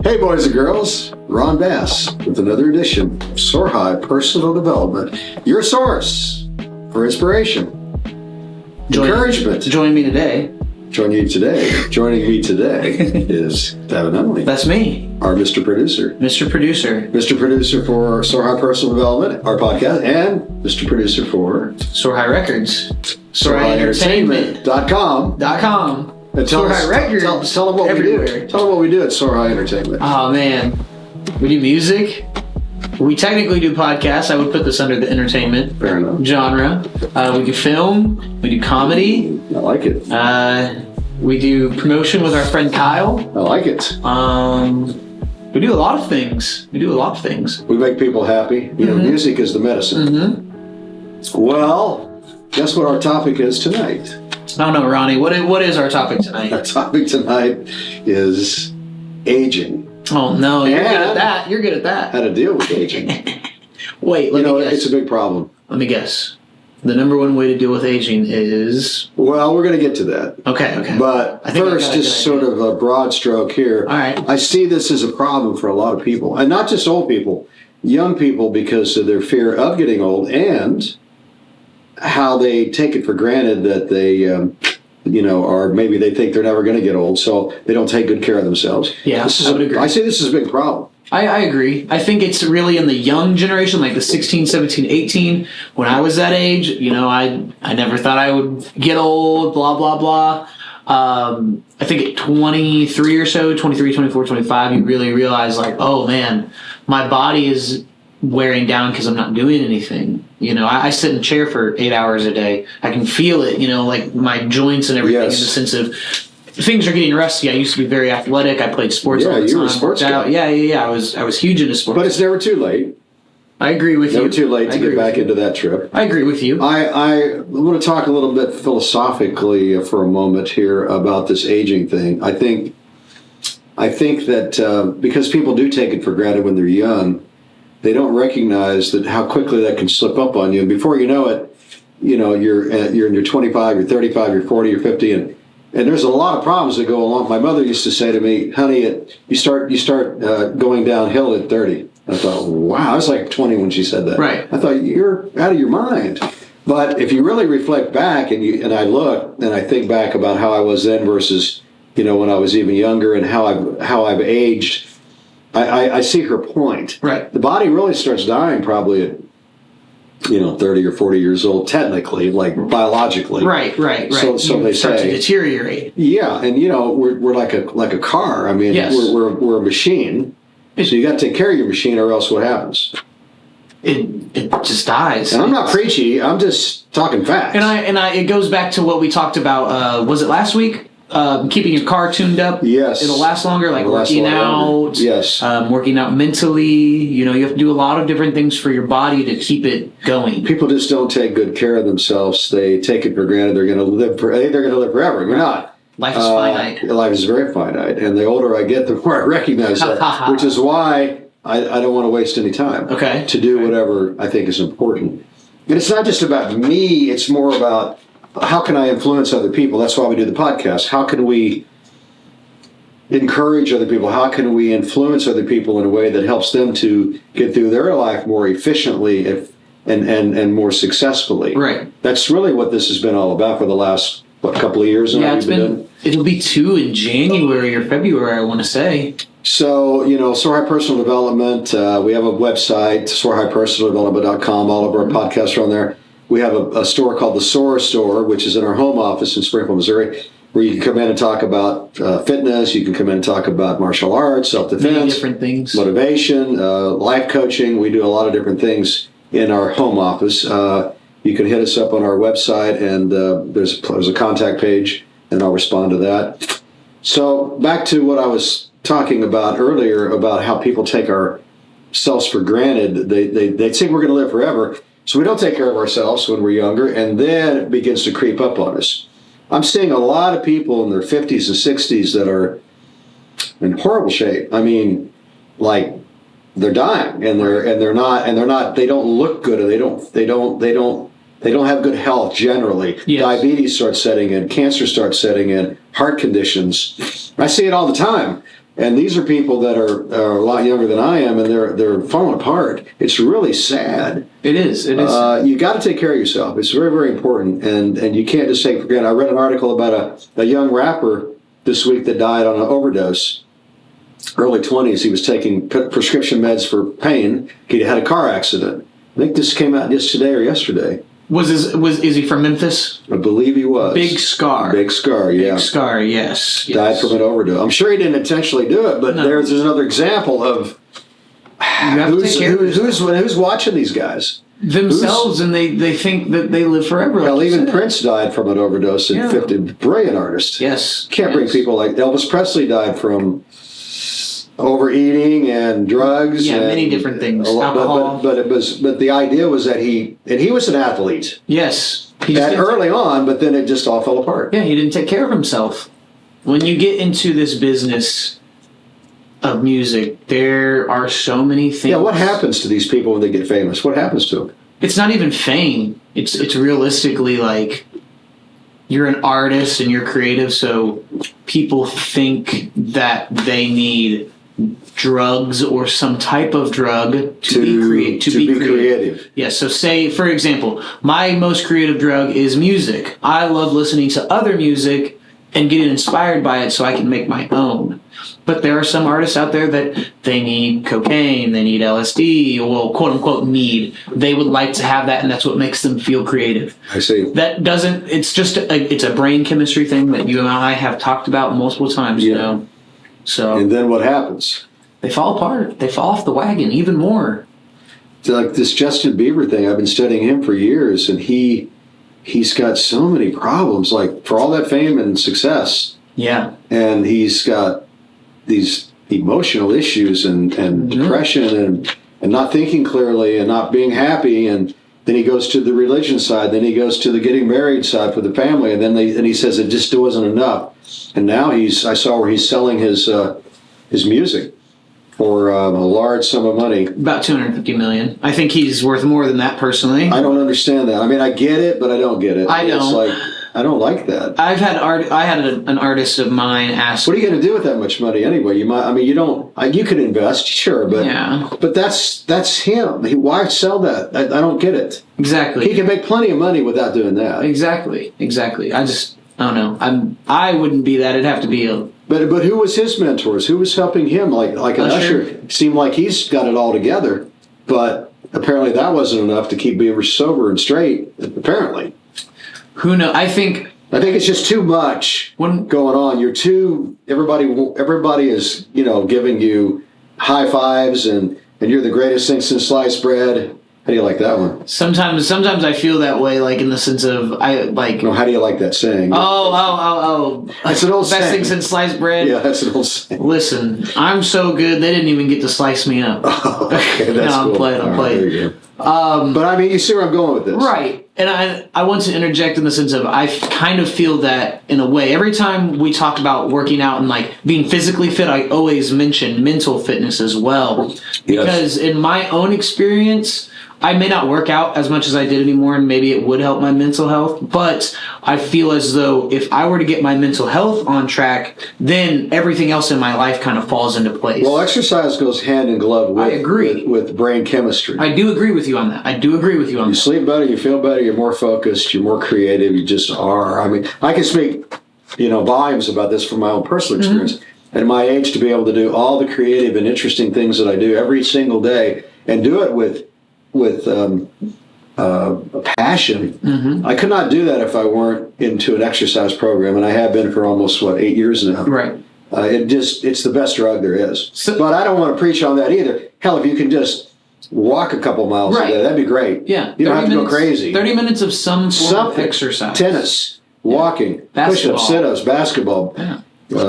Hey boys and girls, Ron Bass with another edition of Soar High Personal Development, your source for inspiration, encouragement. Join me today. Joining me today is Devin Emily. That's me. Our Mr. Producer. Mr. Producer. Mr. Producer for Soar High Personal Development, our podcast, and Mr. Producer for Soar High Records. SoarHighEntertainment.com. And Soar High Records. Tell them what everywhere. we do. Tell them what we do at Soar High Entertainment. Oh man, we do music. We technically do podcasts. I would put this under the entertainment Fair enough. genre. We do film. We do comedy. I like it. We do promotion with our friend Kyle. I like it. We do a lot of things. We make people happy. You know, music is the medicine. Well, guess what our topic is tonight? I don't know, Ronnie. What is our topic tonight? Our topic tonight is aging. Oh no, you're good at that. You're good at that. How to deal with aging. Wait, let me guess. It's a big problem. Let me guess. The number one way to deal with aging is... Well, we're going to get to that. Okay. But first, just sort of a broad stroke here. All right. I see this as a problem for a lot of people, and not just old people, young people, because of their fear of getting old and how they take it for granted that they, or maybe they think they're never going to get old, so they don't take good care of themselves. Yeah, I would agree. I say this is a big problem. I agree. I think it's really in the young generation, like the 16, 17, 18. When I was that age, I never thought I would get old, blah, blah, blah. I think at 23 or so, 23, 24, 25, you really realize like, oh man, my body is wearing down because I'm not doing anything. I sit in a chair for 8 hours a day. I can feel it, like my joints and everything. Yes. In the sense of things are getting rusty. I used to be very athletic. I played sports all the time. Yeah, you were a sports guy. Yeah. I was huge into sports. But it's never too late. I agree with you. Never too late to get back into that trip. I agree with you. I want to talk a little bit philosophically for a moment here about this aging thing. I think that because people do take it for granted when they're young, they don't recognize that how quickly that can slip up on you. And before you know it, you're in your 25, you're 35, you're 40, you're 50, and there's a lot of problems that go along. My mother used to say to me, "Honey, you start going downhill at 30." I thought, wow, I was like 20 when she said that. Right. I thought, you're out of your mind. But if you really reflect back and I look and I think back about how I was then versus when I was even younger and how I've aged. I see her point. Right. The body really starts dying probably at 30 or 40 years old, technically, like biologically. Right. So they start say to deteriorate. Yeah, and we're like a car. I mean, yes. we're a machine. So you got to take care of your machine, or else what happens? It just dies. And I'm not preachy. I'm just talking facts. And it goes back to what we talked about. Was it last week? Keeping your car tuned up. Yes. It'll last longer, like working out. Yes. Working out mentally. You have to do a lot of different things for your body to keep it going. People just don't take good care of themselves. They take it for granted they're going to live forever. You're not. Life is finite. Life is very finite. And the older I get, the more I recognize that, which is why I don't want to waste any time to do whatever I think is important. And it's not just about me. It's more about how can I influence other people? That's why we do the podcast. How can we encourage other people? How can we influence other people in a way that helps them to get through their life more efficiently and more successfully? Right. That's really what this has been all about for the last, couple of years? Yeah, it'll be 2 in January or February, I want to say. So, Soar High Personal Development, we have a website, SoarHighPersonalDevelopment.com. All of our podcasts are on there. We have a store called the Soar Store, which is in our home office in Springfield, Missouri, where you can come in and talk about fitness. You can come in and talk about martial arts, self-defense, many different things, motivation, life coaching. We do a lot of different things in our home office. You can hit us up on our website, and there's a contact page, and I'll respond to that. So back to what I was talking about earlier about how people take ourselves for granted. They think we're going to live forever. So we don't take care of ourselves when we're younger, and then it begins to creep up on us. I'm seeing a lot of people in their 50s and 60s that are in horrible shape. I mean, like they're dying, and they're not. They don't look good, or they don't have good health generally. Yes. Diabetes starts setting in, cancer starts setting in, heart conditions. I see it all the time. And these are people that are a lot younger than I am, and they're falling apart. It's really sad. It is. It is. You got to take care of yourself. It's very, very important, and you can't just take it for granted. I read an article about a young rapper this week that died on an overdose. Early 20s, he was taking prescription meds for pain. He had a car accident. I think this came out just today or yesterday. Is he from Memphis? I believe he was. Big Scar. Big Scar, yeah. Big Scar, yes. Died from an overdose. I'm sure he didn't intentionally do it, but No. there's another example of You have to take care of who's watching these guys. themselves, and they think that they live forever. Well, like you even said. Prince died from an overdose. Yeah. 50, brilliant artist. Yes. Can't bring yes. people like Elvis Presley died from overeating and drugs. Yeah, and many different things. a lot- Alcohol. but the idea was that he was an athlete Yes. He just at didn't early on, but then it just all fell apart. Yeah, he didn't take care of himself. When you get into this business of music, there are so many things. Yeah, what happens to these people when they get famous? What happens to them? It's not even fame. It's realistically like you're an artist and you're creative, so people think that they need drugs or some type of drug to be creative. Yes, so say, for example, my most creative drug is music. I love listening to other music and getting inspired by it so I can make my own. But there are some artists out there that they need cocaine, they need LSD, well, quote unquote need. They would like to have that, and that's what makes them feel creative. I see. That doesn't, it's just, it's a brain chemistry thing that you and I have talked about multiple times, you Yeah. know. So And then what happens? they fall apart. They fall off the wagon even more. Like this Justin Bieber thing, I've been studying him for years, and he's got so many problems. Like for all that fame and success, Yeah. and he's got these emotional issues and depression and not thinking clearly and not being happy, and then he goes to the religion side, then he goes to the getting married side for the family, and then he says it just wasn't enough, and now I saw where he's selling his music for a large sum of money. About $250 million. I think he's worth more than that personally. I don't understand that. I mean, I get it, but I don't get it. I don't. It's like, I don't like that. I had an artist of mine ask. What are you going to do with that much money anyway? You could invest, sure, but Yeah. but that's him. Why sell that? I don't get it. Exactly. He can make plenty of money without doing that. Exactly. I don't know. I wouldn't be that. It'd have to be a. But who was his mentors? Who was helping him? Like an Usher. Seemed like he's got it all together, but apparently that wasn't enough to keep Bieber sober and straight. Apparently. Who knows? I think it's just too much going on. Everybody is, giving you high fives and you're the greatest thing since sliced bread. How do you like that one? sometimes I feel that way, like in the sense of No, how do you like that saying? Oh. It's an old best saying. thing since sliced bread. Yeah, that's an old saying. Listen, I'm so good they didn't even get to slice me up. Okay, that's No, I'm cool. playing. All right, there you go. But I mean, you see where I'm going with this. Right. And I want to interject in the sense of I kind of feel that in a way. Every time we talk about working out and like being physically fit, I always mention mental fitness as well. Because in my own experience, I may not work out as much as I did anymore, and maybe it would help my mental health. But I feel as though if I were to get my mental health on track, then everything else in my life kind of falls into place. Well, exercise goes hand in glove with, I agree. with brain chemistry. I do agree with you on that. You sleep better, you feel better, you're more focused, you're more creative, you just are. I mean, I can speak, volumes about this from my own personal experience. At my age, to be able to do all the creative and interesting things that I do every single day and do it with passion. I could not do that if I weren't into an exercise program, and I have been for almost 8 years now. Right. It's the best drug there is. But I don't want to preach on that either. Hell, if you can just walk a couple miles a day, that'd be great. Yeah. You don't have to go crazy. 30 minutes of some form of exercise. Tennis, walking, push-ups, sit-ups, basketball,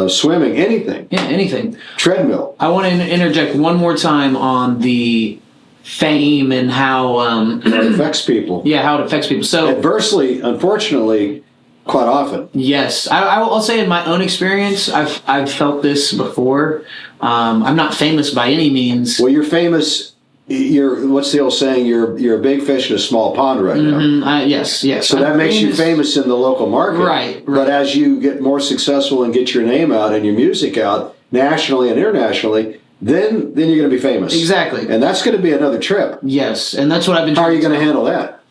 swimming, anything. Yeah, anything. Treadmill. I want to interject one more time on the fame and how it affects people. Yeah, how it affects people. So adversely, unfortunately, quite often. Yes, I'll say in my own experience, I've felt this before. I'm not famous by any means. Well, you're famous. What's the old saying? You're a big fish in a small pond right now. Yes. So that makes you famous in the local market. Right. But as you get more successful and get your name out and your music out, nationally and internationally, then you're going to be famous. Exactly. And that's going to be another trip. Yes, and that's what I've been How are trying you to going to handle that?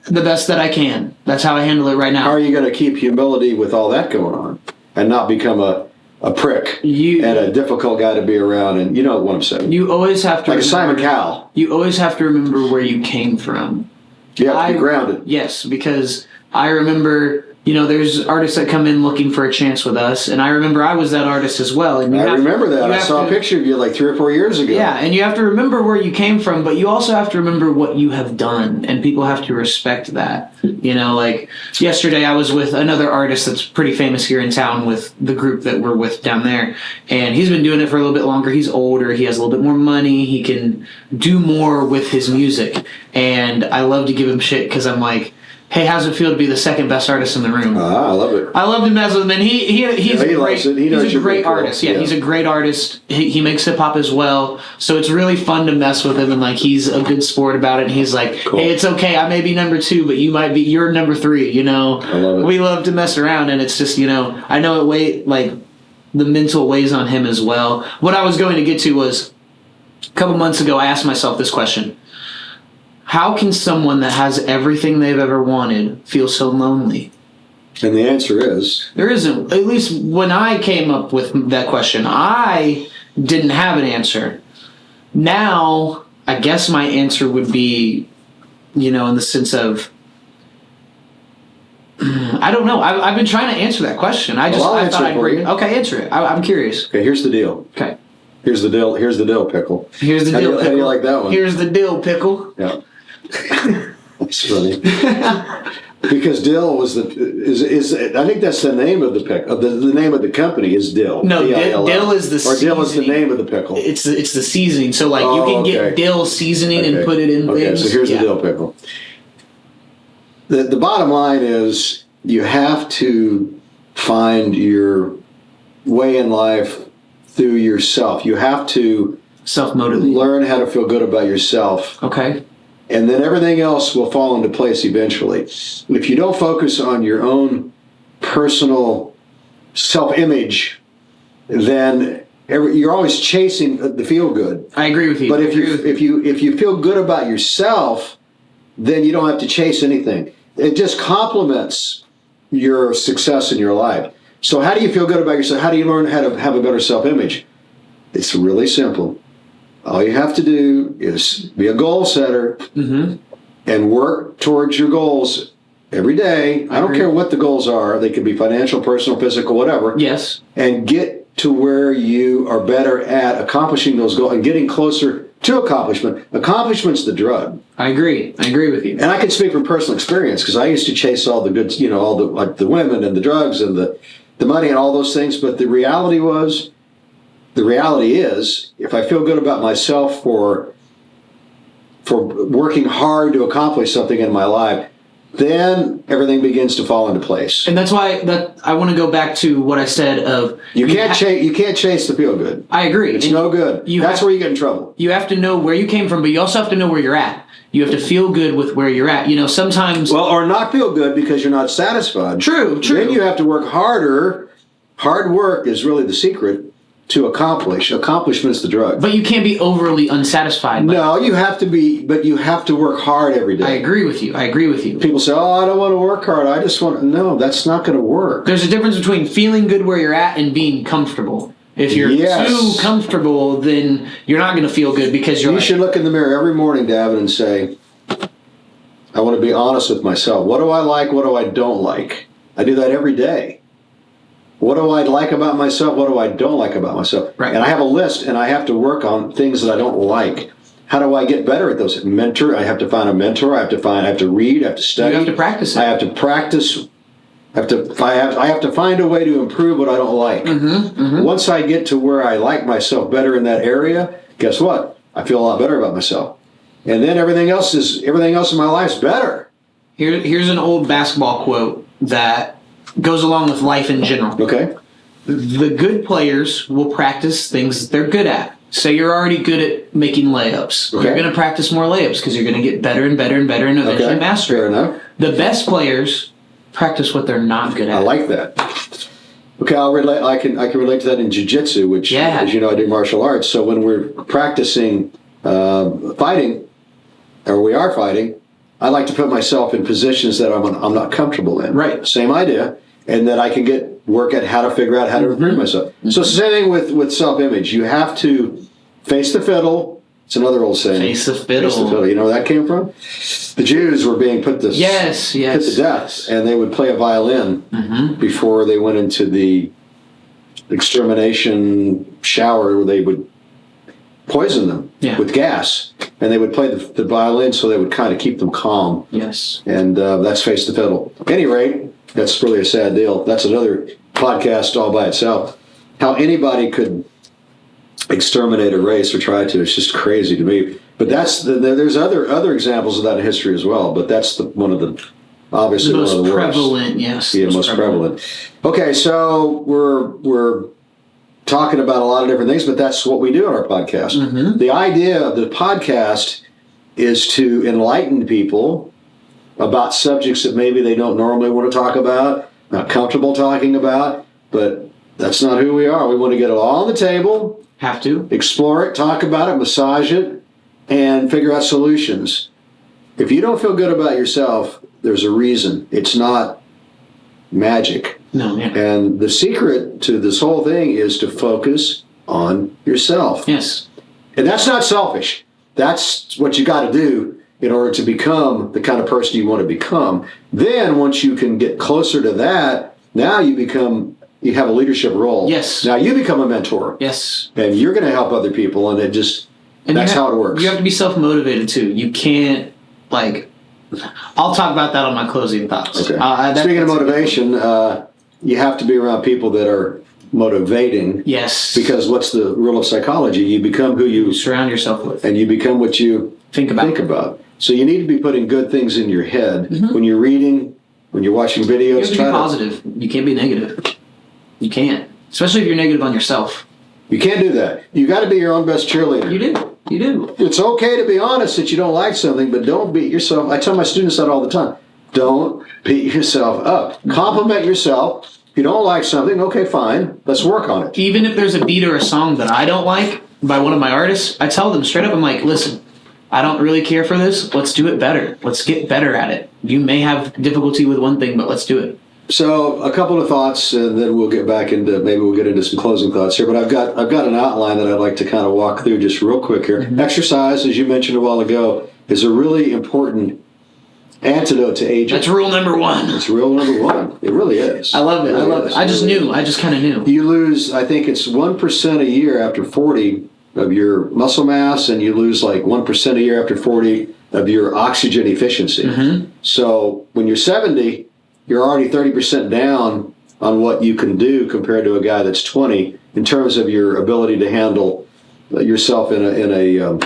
the best that I can. That's how I handle it right now. How are you going to keep humility with all that going on and not become a prick and a difficult guy to be around? And you know what I'm saying. You always have to like remember, Simon Cowell. You always have to remember where you came from. You have to be grounded. Yes, because I remember, there's artists that come in looking for a chance with us, and I remember I was that artist as well. And I remember that. I saw a picture of you like 3 or 4 years ago. Yeah, and you have to remember where you came from, but you also have to remember what you have done, and people have to respect that. Like yesterday I was with another artist that's pretty famous here in town with the group that we're with down there, and he's been doing it for a little bit longer. He's older, he has a little bit more money, he can do more with his music, and I love to give him shit because I'm like, hey, how's it feel to be the second best artist in the room? I love it. I love to mess with him, and he's a great, he's a great artist. Yeah, he's a great artist. He makes hip hop as well, so it's really fun to mess with him, and like he's a good sport about it. And he's like, cool. Hey, it's okay. I may be number 2, but you're number 3. I love it. We love to mess around, and it's just I know the mental weighs on him as well. What I was going to get to was a couple months ago. I asked myself this question. How can someone that has everything they've ever wanted feel so lonely? And the answer is... There isn't. At least when I came up with that question, I didn't have an answer. Now, I guess my answer would be, in the sense of... I don't know. I've been trying to answer that question. I'll answer it for you. Okay, answer it. I'm curious. Okay, here's the deal. Okay. Here's the deal, Pickle. Here's the deal, Pickle. How do you like that one? Here's the deal, Pickle. Yeah. That's funny. Because Dill was is I think that's the name of the pickle. The name of the company is Dill. No, Dill is the or seasoning. Dill is the name of the pickle. It's the seasoning. So you can get dill seasoning and put it in things. Okay, so here's the dill pickle. The bottom line is you have to find your way in life through yourself. You have to self-motivate. Learn how to feel good about yourself. Okay. And then everything else will fall into place eventually. If you don't focus on your own personal self-image, then you're always chasing the feel good. I agree with you. But if you feel good about yourself, then you don't have to chase anything. It just complements your success in your life. So how do you feel good about yourself? How do you learn how to have a better self-image? It's really simple. All you have to do is be a goal setter and work towards your goals every day. I don't care what the goals are. They could be financial, personal, physical, whatever. Yes. And get to where you are better at accomplishing those goals and getting closer to accomplishment. Accomplishment's the drug. I agree with you. And I can speak from personal experience because I used to chase all the good, all the like the women and the drugs and the money and all those things. But the reality is, if I feel good about myself for working hard to accomplish something in my life, then everything begins to fall into place. And that's why I want to go back to what I said of you can't chase the feel good. I agree. It's no good. That's where you get in trouble. You have to know where you came from, but you also have to know where you're at. You have to feel good with where you're at. Sometimes... Well, or not feel good because you're not satisfied. True. Then you have to work harder. Hard work is really the secret to accomplish. Accomplishment's the drug. But you can't be overly unsatisfied. No, you have to be, but you have to work hard every day. I agree with you. People say, I don't want to work hard. I just want... No, that's not going to work. There's a difference between feeling good where you're at and being comfortable. If you're too comfortable, then you're not going to feel good because You should look in the mirror every morning, Davin, and say, I want to be honest with myself. What do I like? What do I don't like? I do that every day. What do I like about myself? What do I don't like about myself? Right. And I have a list, and I have to work on things that I don't like. How do I get better at those? I have to find a mentor. I have to read. I have to study. You have to practice it. I have to practice. I have to find a way to improve what I don't like. Once I get to where I like myself better in that area, guess what? I feel a lot better about myself. And then everything else in my life is better. Here's an old basketball quote that goes along with life in general. Okay. The good players will practice things that they're good at. Say you're already good at making layups. Okay. You're going to practice more layups because you're going to get better and better and better and eventually master it. Fair enough. The best players practice what they're not good at. I like that. Okay, I'll relate. I can relate to that in jiu-jitsu, which, Yeah. as you know, I do martial arts. So when we're practicing fighting, or we are fighting, I like to put myself in positions that I'm not comfortable in. Right. Same idea, and that I can work at how to figure out how to improve myself. So it's the same thing with self-image. You have to face the fiddle. It's another old saying. Face the fiddle. Face the fiddle. You know where that came from? The Jews were being put to Yes. put to death, and they would play a violin Mm-hmm. before they went into the extermination shower, where they would poison them Yeah. with gas, and they would play the violin so they would kind of keep them calm. Yes. And that's Face the Fiddle. At any rate, that's really a sad deal. That's another podcast all by itself. How anybody could exterminate a race or try to, it's just crazy to me. But there's other examples of that in history as well. But that's one of the obviously The one of most the worst. prevalent, yes. Yeah, most prevalent. Okay, so we're talking about a lot of different things, but that's what we do on our podcast. Mm-hmm. The idea of the podcast is to enlighten people about subjects that maybe they don't normally want to talk about, not comfortable talking about, but that's not who we are. We want to get it all on the table, Have to. explore it, talk about it, massage it, and figure out solutions. If you don't feel good about yourself, there's a reason. It's not magic. No, yeah. And the secret to this whole thing is to focus on yourself. Yes. And that's not selfish. That's what you got to do in order to become the kind of person you want to become. Then once you can get closer to that, now you have a leadership role. Yes. Now you become a mentor. Yes. And you're going to help other people, and that's how it works. You have to be self-motivated too. You can't, I'll talk about that on my closing thoughts. Okay. Speaking of motivation, you have to be around people that are motivating. Yes. Because what's the rule of psychology? You become who you surround yourself with. and you become what you Think about. So you need to be putting good things in your head Mm-hmm. when you're reading, when you're watching videos. You have to be positive. You can't be negative. You can't. Especially if you're negative on yourself. You can't do that. You got to be your own best cheerleader. You do. You do. It's okay to be honest that you don't like something, but don't beat yourself. I tell my students that all the time. Don't beat yourself up. Mm-hmm. Compliment yourself. If you don't like something, okay, fine. Let's work on it. Even if there's a beat or a song that I don't like by one of my artists, I tell them straight up, I'm like, listen, I don't really care for this. Let's do it better. Let's get better at it. You may have difficulty with one thing, but let's do it. So a couple of thoughts, and then we'll get back into some closing thoughts here. But I've got an outline that I'd like to kind of walk through just real quick here. Mm-hmm. Exercise, as you mentioned a while ago, is a really important antidote to aging. That's rule number one. It's rule number one. It really is. I love it. I love it. I just knew. I just kind of knew. You lose, I think it's 1% a year after 40 of your muscle mass, and you lose like 1% a year after 40 of your oxygen efficiency. Mm-hmm. So when you're 70, you're already 30% down on what you can do compared to a guy that's 20 in terms of your ability to handle yourself in a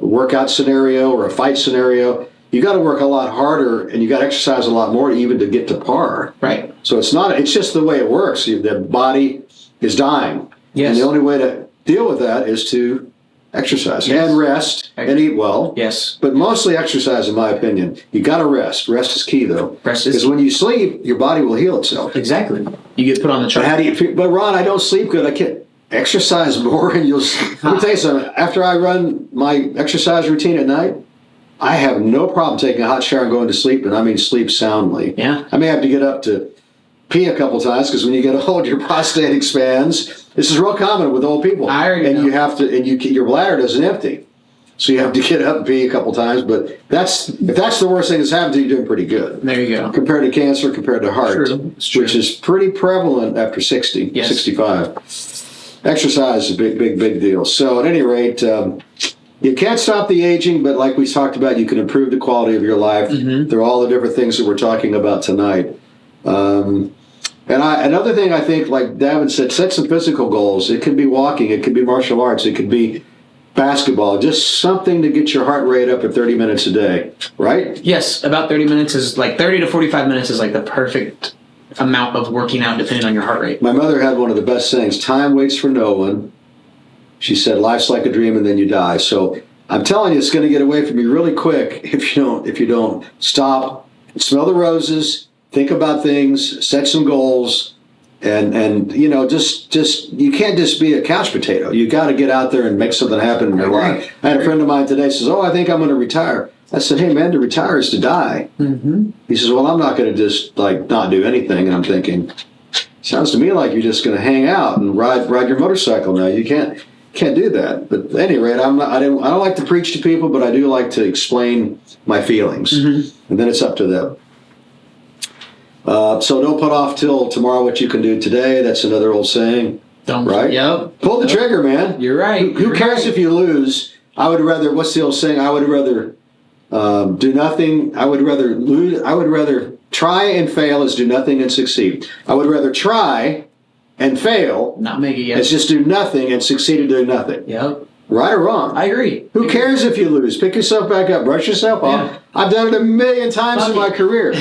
workout scenario or a fight scenario. You got to work a lot harder, and you got to exercise a lot more even to get to par. Right. So it's just the way it works. The body is dying. Yes. And the only way to deal with that is to exercise and rest and eat well. Yes. But mostly exercise, in my opinion. You got to rest. Rest is key, though. Rest is Because when you sleep, your body will heal itself. Exactly. You get put on the But chart. how do you? But Ron, I don't sleep good. I can't exercise more, and you'll. Let me tell you something. After I run my exercise routine at night, I have no problem taking a hot shower and going to sleep, and I mean sleep soundly. Yeah. I may have to get up to pee a couple times because when you get old, your prostate expands. This is real common with old people. I already know. You have to, and your bladder doesn't empty, so you have to get up and pee a couple times. But if that's the worst thing that's happened to you, you're doing pretty good. There you go. Compared to cancer, compared to heart, True. It's true. which is pretty prevalent after 60, Yes. 65. Exercise is a big deal. So at any rate, you can't stop the aging, but like we talked about, you can improve the quality of your life through all the different things that we're talking about tonight. And another thing I think, like Davin said, set some physical goals. It could be walking, it could be martial arts, it could be basketball, just something to get your heart rate up at 30 minutes a day, right? Yes, about 30 minutes is 30 to 45 minutes is the perfect amount of working out depending on your heart rate. My mother had one of the best sayings, time waits for no one. She said, life's like a dream and then you die. So I'm telling you, it's going to get away from you really quick if you don't stop, smell the roses, think about things, set some goals, and you know, just you can't just be a couch potato. You got to get out there and make something happen in your life. I had a friend of mine today says, "Oh, I think I'm going to retire." I said, "Hey, man, to retire is to die." Mm-hmm. He says, "Well, I'm not going to just like not do anything." And I'm thinking, sounds to me like you're just going to hang out and ride your motorcycle. Now you can't do that. But at any rate, I don't like to preach to people, but I do like to explain my feelings, and then it's up to them. So don't put off till tomorrow what you can do today. That's another old saying. Don't. Right? Yep. Pull the trigger, man. You're right. Who cares if you lose? I would rather. What's the old saying? I would rather do nothing. I would rather lose. I would rather try and fail as do nothing and succeed. I would rather try and fail. Not make it yet. As just do nothing and succeed at doing nothing. Yep. Right or wrong? I agree. Who cares if you lose? Pick yourself back up. Brush yourself off. Yeah. I've done it a million times in my career.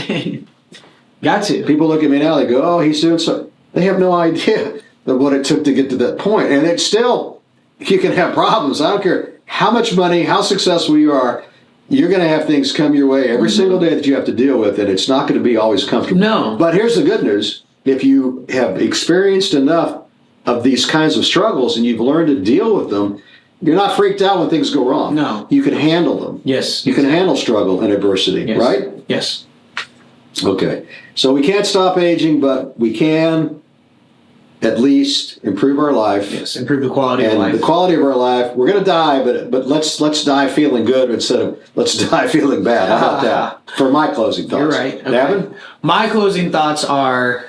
Got to. People look at me now, they go, "Oh, he's doing so." They have no idea of what it took to get to that point. And it's still, you can have problems. I don't care how much money, how successful you are, you're going to have things come your way every single day that you have to deal with, and it's not going to be always comfortable. No. But here's the good news. If you have experienced enough of these kinds of struggles and you've learned to deal with them, you're not freaked out when things go wrong. No. You can handle them. Yes. You can handle struggle and adversity, Yes. right? Yes. Okay. So we can't stop aging, but we can at least improve our life. Yes. Improve the quality of And life. the quality of our life. We're going to die, but let's die feeling good instead of let's die feeling bad. How about that? For my closing thoughts. You're right. Okay. Davin? My closing thoughts are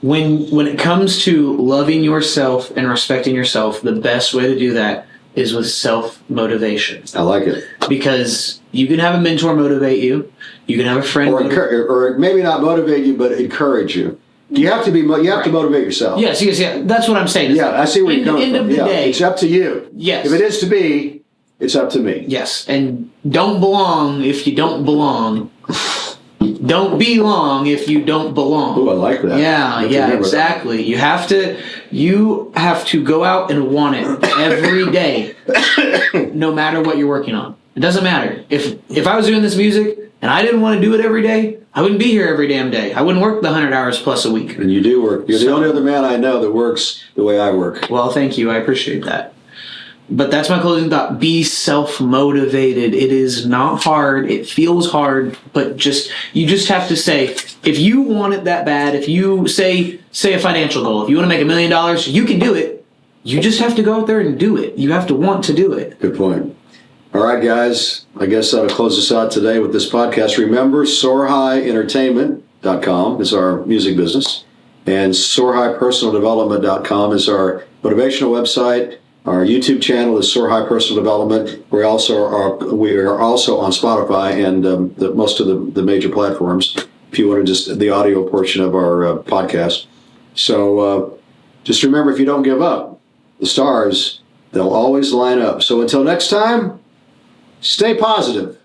when it comes to loving yourself and respecting yourself, the best way to do that is with self-motivation. I like it. Because you can have a mentor motivate you. You can have a friend Or maybe not motivate you, but encourage you. You have to motivate yourself. Yes, yeah. That's what I'm saying. Yeah, I see where you're coming End from. of the day. It's up to you. Yes. If it is to be, it's up to me. Yes, and don't belong if you don't belong. Don't be long if you don't belong. Ooh, I like that. Yeah, exactly. You have to go out and want it every day, no matter what you're working on. It doesn't matter. If I was doing this music and I didn't want to do it every day, I wouldn't be here every damn day. I wouldn't work the 100 hours plus a week. And you do work. You're the only other man I know that works the way I work. Well, thank you. I appreciate that. But that's my closing thought. Be self-motivated. It is not hard. It feels hard, but you just have to say, if you want it that bad, if you say a financial goal, if you want to make $1 million, you can do it. You just have to go out there and do it. You have to want to do it. Good point. All right, guys. I guess that'll close us out today with this podcast. Remember, SoarHighEntertainment.com is our music business, and SoarHighPersonalDevelopment.com is our motivational website. Our YouTube channel is Soar High Personal Development. We are also on Spotify and most of the major platforms. If you want to just the audio portion of our podcast. So just remember, if you don't give up, the stars, they'll always line up. So until next time, stay positive.